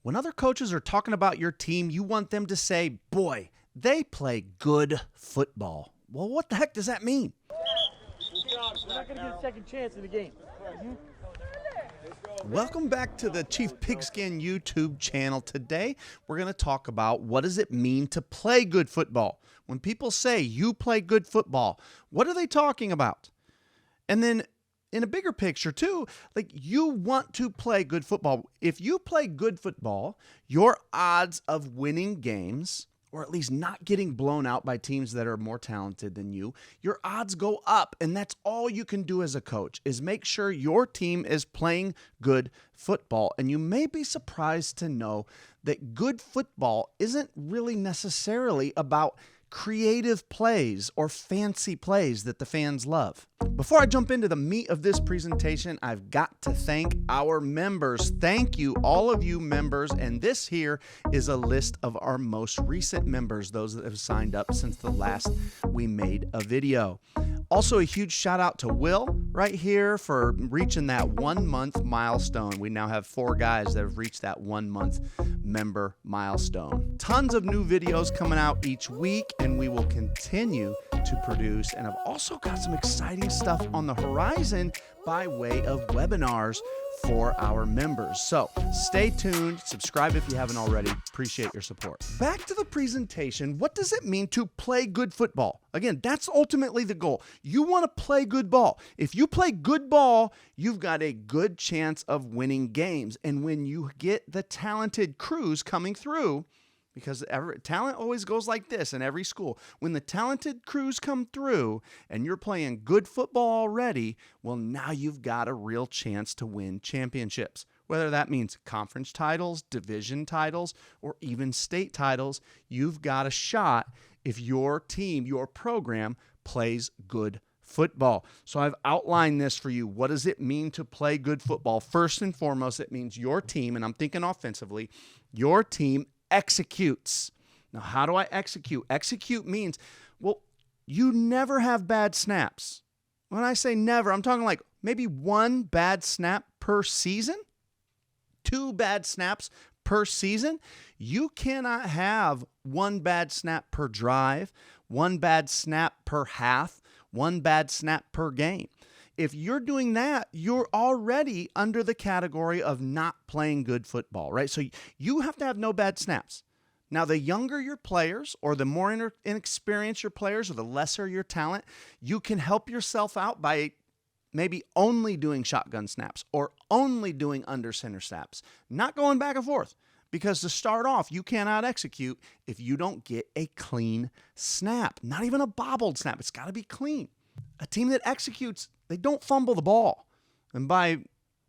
When other coaches are talking about your team, you want them to say, boy, they play good football. Well, what the heck does that mean? We're not going to get a second chance in the game. Welcome back to the Chief Pigskin YouTube channel. Today, we're going to talk about what does it mean to play good football. When people say you play good football, what are they talking about? And then in a bigger picture too, like you want to play good football. If you play good football, your odds of winning games, or at least not getting blown out by teams that are more talented than you, your odds go up. And that's all you can do as a coach is make sure your team is playing good football. And you may be surprised to know that good football isn't really necessarily about creative plays or fancy plays that the fans love. Before I jump into the meat of this presentation, I've got to thank our members. Thank you, all of you members. And this here is a list of our most recent members, those that have signed up since the last we made a video. Also, a huge shout out to Will right here for reaching that 1 month milestone. We now have 4 guys that have reached that 1 month member milestone. Tons of new videos coming out each week, and we will continue to produce. And I've also got some exciting stuff on the horizon by way of webinars for our members. So stay tuned, subscribe if you haven't already. Appreciate your support. Back to the presentation. What does it mean to play good football? Again, that's ultimately the goal. You want to play good ball. If you play good ball, you've got a good chance of winning games. And when you get the talented crews coming through, because talent always goes like this in every school. When the talented crews come through and you're playing good football already, well, now you've got a real chance to win championships. Whether that means conference titles, division titles, or even state titles, you've got a shot if your team, your program, plays good football. So I've outlined this for you. What does it mean to play good football? First and foremost, it means your team, and I'm thinking offensively, your team executes. Now, how do I execute? Execute means, well, you never have bad snaps. When I say never, I'm talking like maybe 1 bad snap per season, 2 bad snaps per season. You cannot have 1 bad snap per drive, 1 bad snap per half, 1 bad snap per game. If you're doing that, you're already under the category of not playing good football, right? So you have to have no bad snaps. Now, the younger your players or the more inexperienced your players or the lesser your talent, you can help yourself out by maybe only doing shotgun snaps or only doing under center snaps, not going back and forth. Because to start off, you cannot execute if you don't get a clean snap, not even a bobbled snap. It's got to be clean. A team that executes, they don't fumble the ball. And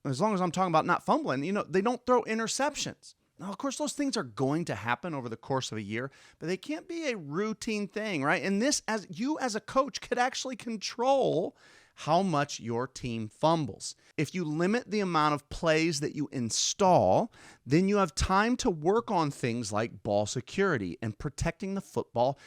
as long as I'm talking about not fumbling, they don't throw interceptions. Now, of course, those things are going to happen over the course of a year, but they can't be a routine thing, right? And this, as a coach, could actually control how much your team fumbles. If you limit the amount of plays that you install, then you have time to work on things like ball security, and protecting the football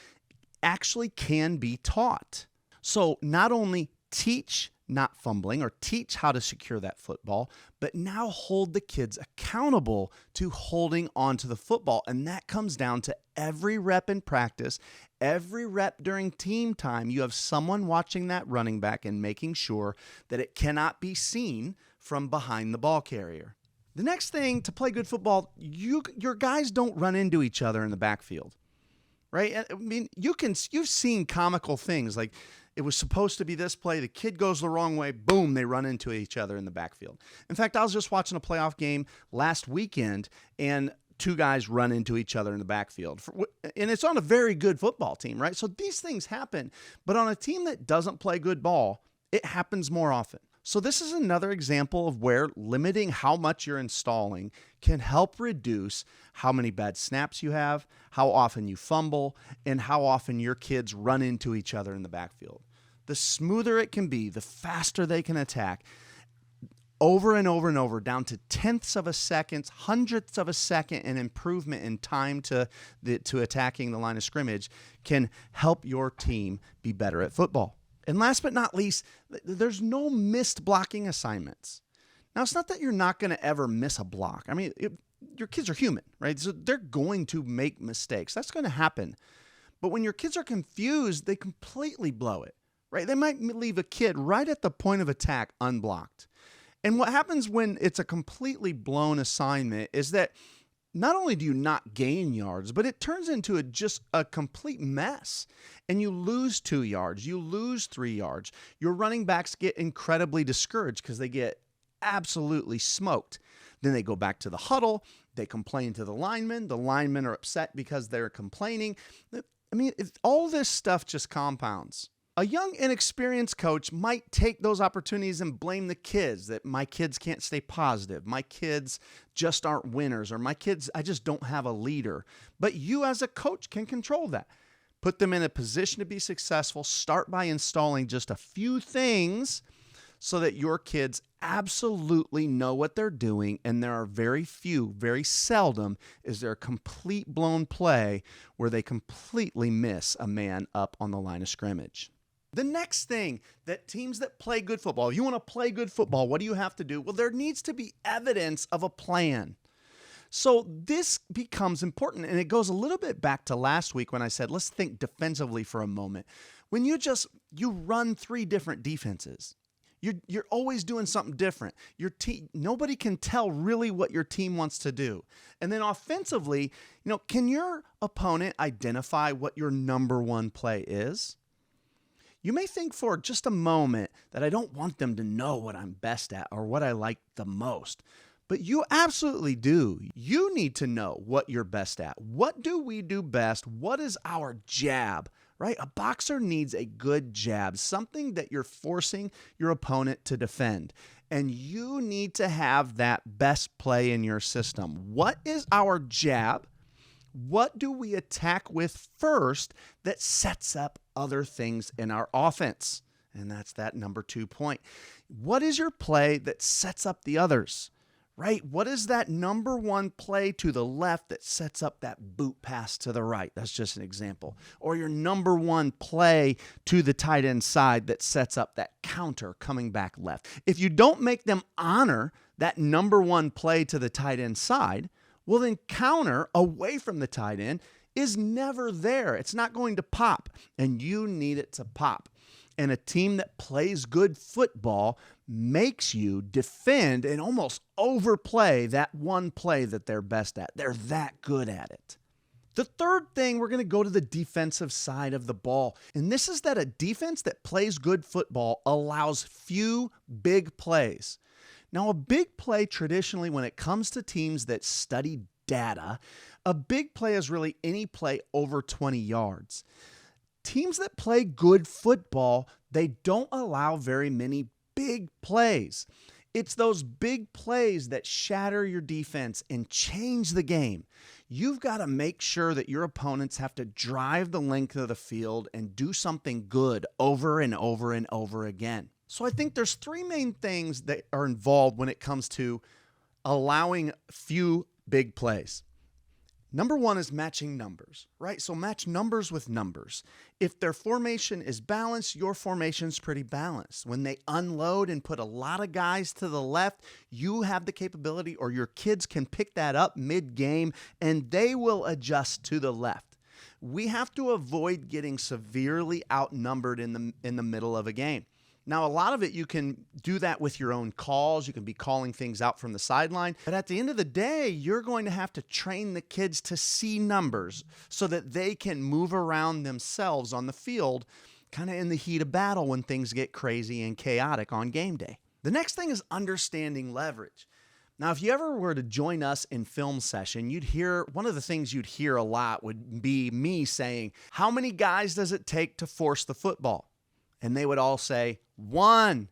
actually can be taught. So not only teach not fumbling or teach how to secure that football, but now hold the kids accountable to holding onto the football. And that comes down to every rep in practice, every rep during team time. You have someone watching that running back and making sure that it cannot be seen from behind the ball carrier. The next thing to play good football, your guys don't run into each other in the backfield, right? I mean, you've seen comical things like, it was supposed to be this play. The kid goes the wrong way. Boom, they run into each other in the backfield. In fact, I was just watching a playoff game last weekend, and 2 guys run into each other in the backfield. And it's on a very good football team, right? So these things happen. But on a team that doesn't play good ball, it happens more often. So this is another example of where limiting how much you're installing can help reduce how many bad snaps you have, how often you fumble, and how often your kids run into each other in the backfield. The smoother it can be, the faster they can attack, over and over and over, down to tenths of a second, hundredths of a second, an improvement in time to attacking the line of scrimmage can help your team be better at football. And last but not least, there's no missed blocking assignments. Now, it's not that you're not going to ever miss a block. I mean, your kids are human, right? So they're going to make mistakes. That's going to happen. But when your kids are confused, they completely blow it, right? They might leave a kid right at the point of attack unblocked. And what happens when it's a completely blown assignment is that not only do you not gain yards, but it turns into just a complete mess. And you lose 2 yards, you lose 3 yards. Your running backs get incredibly discouraged because they get absolutely smoked. Then they go back to the huddle, they complain to the linemen are upset because they're complaining. I mean, all this stuff just compounds. A young, inexperienced coach might take those opportunities and blame the kids, that my kids can't stay positive, my kids just aren't winners, or my kids, I just don't have a leader. But you as a coach can control that. Put them in a position to be successful. Start by installing just a few things so that your kids absolutely know what they're doing, and there are very seldom is there a complete blown play where they completely miss a man up on the line of scrimmage. The next thing that teams that play good football, if you want to play good football, what do you have to do? Well, there needs to be evidence of a plan. So this becomes important, and it goes a little bit back to last week when I said, let's think defensively for a moment. When you run 3 different defenses, you're always doing something different. Nobody can tell really what your team wants to do. And then offensively, can your opponent identify what your number 1 play is? You may think for just a moment that I don't want them to know what I'm best at or what I like the most, but you absolutely do. You need to know what you're best at. What do we do best? What is our jab, right? A boxer needs a good jab, something that you're forcing your opponent to defend. And you need to have that best play in your system. What is our jab? What do we attack with first that sets up other things in our offense? And that's that number 2 point. What is your play that sets up the others, right? What is that number 1 play to the left that sets up that boot pass to the right? That's just an example. Or your number 1 play to the tight end side that sets up that counter coming back left. If you don't make them honor that number 1 play to the tight end side, well, then counter away from the tight end is never there. It's not going to pop, and you need it to pop. And a team that plays good football makes you defend and almost overplay that 1 play that they're best at. They're that good at it. The third thing, we're going to go to the defensive side of the ball. And this is that a defense that plays good football allows few big plays. Now, a big play traditionally, when it comes to teams that study data, a big play is really any play over 20 yards. Teams that play good football, they don't allow very many big plays. It's those big plays that shatter your defense and change the game. You've got to make sure that your opponents have to drive the length of the field and do something good over and over and over again. So I think there's 3 main things that are involved when it comes to allowing few big plays. Number 1 is matching numbers, right? So match numbers with numbers. If their formation is balanced, your formation's pretty balanced. When they unload and put a lot of guys to the left, you have the capability, or your kids can pick that up mid-game and they will adjust to the left. We have to avoid getting severely outnumbered in the middle of a game. Now, a lot of it, you can do that with your own calls. You can be calling things out from the sideline. But at the end of the day, you're going to have to train the kids to see numbers so that they can move around themselves on the field, kind of in the heat of battle when things get crazy and chaotic on game day. The next thing is understanding leverage. Now, if you ever were to join us in film session, one of the things you'd hear a lot would be me saying, how many guys does it take to force the football? And they would all say, 1.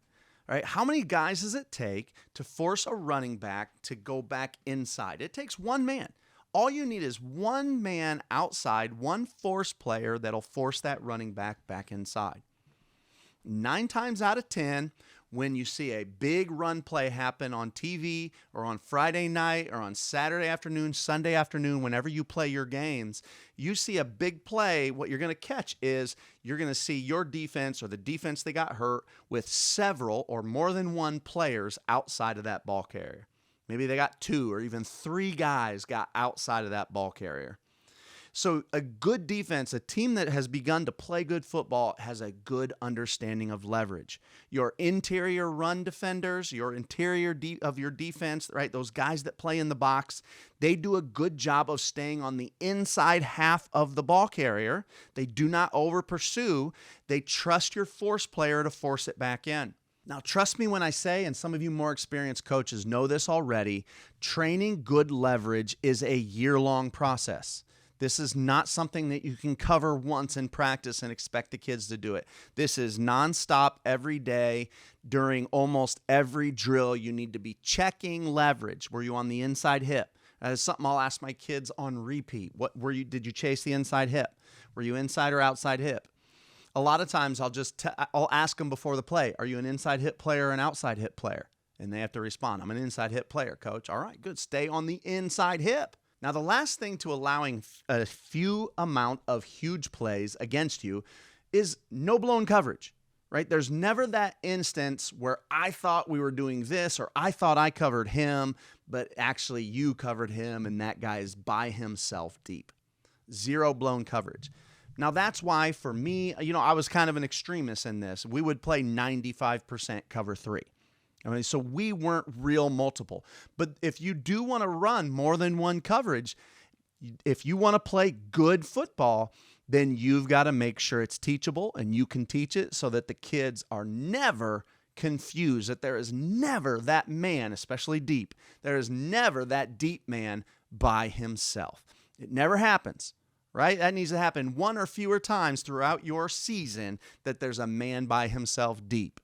Right? How many guys does it take to force a running back to go back inside? It takes 1 man. All you need is 1 man outside, 1 force player that'll force that running back inside. 9 times out of 10, when you see a big run play happen on TV or on Friday night or on Saturday afternoon, Sunday afternoon, whenever you play your games, you see a big play, what you're going to catch is you're going to see your defense or the defense that got hurt with several or more than 1 players outside of that ball carrier. Maybe they got 2 or even 3 guys got outside of that ball carrier. So a good defense, a team that has begun to play good football, has a good understanding of leverage. Your interior run defenders, your interior of your defense, right, those guys that play in the box, they do a good job of staying on the inside half of the ball carrier. They do not over pursue. They trust your force player to force it back in. Now, trust me when I say, and some of you more experienced coaches know this already, training good leverage is a year-long process. This is not something that you can cover once in practice and expect the kids to do it. This is nonstop every day during almost every drill. You need to be checking leverage. Were you on the inside hip? That is something I'll ask my kids on repeat. Did you chase the inside hip? Were you inside or outside hip? A lot of times I'll ask them before the play, are you an inside hip player or an outside hip player? And they have to respond, I'm an inside hip player, coach. All right, good. Stay on the inside hip. Now, the last thing to allowing a few amount of huge plays against you is no blown coverage, right? There's never that instance where I thought we were doing this or I thought I covered him, but actually you covered him and that guy is by himself deep. Zero blown coverage. Now, that's why for me, I was kind of an extremist in this. We would play 95% cover 3. I mean, so we weren't real multiple. But if you do want to run more than one coverage, if you want to play good football, then you've got to make sure it's teachable and you can teach it so that the kids are never confused, that there is never that man, especially deep, there is never that deep man by himself. It never happens, right? That needs to happen 1 or fewer times throughout your season that there's a man by himself deep.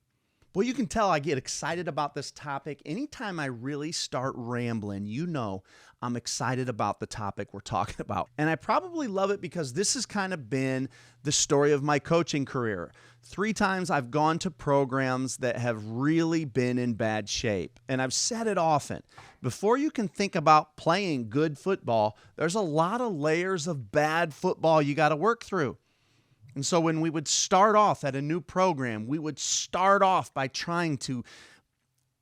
Well, you can tell I get excited about this topic. Anytime I really start rambling, I'm excited about the topic we're talking about. And I probably love it because this has kind of been the story of my coaching career. 3 times I've gone to programs that have really been in bad shape. And I've said it often. Before you can think about playing good football, there's a lot of layers of bad football you got to work through. And so when we would start off at a new program, we would start off by trying to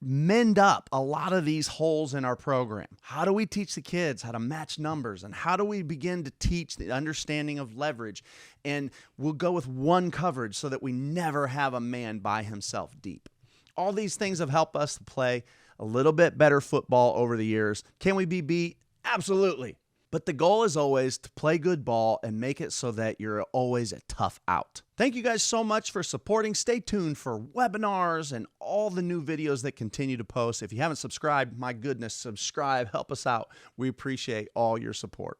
mend up a lot of these holes in our program. How do we teach the kids how to match numbers? And how do we begin to teach the understanding of leverage? And we'll go with one coverage so that we never have a man by himself deep. All these things have helped us to play a little bit better football over the years. Can we be beat? Absolutely. But the goal is always to play good ball and make it so that you're always a tough out. Thank you guys so much for supporting. Stay tuned for webinars and all the new videos that continue to post. If you haven't subscribed, my goodness, subscribe. Help us out. We appreciate all your support.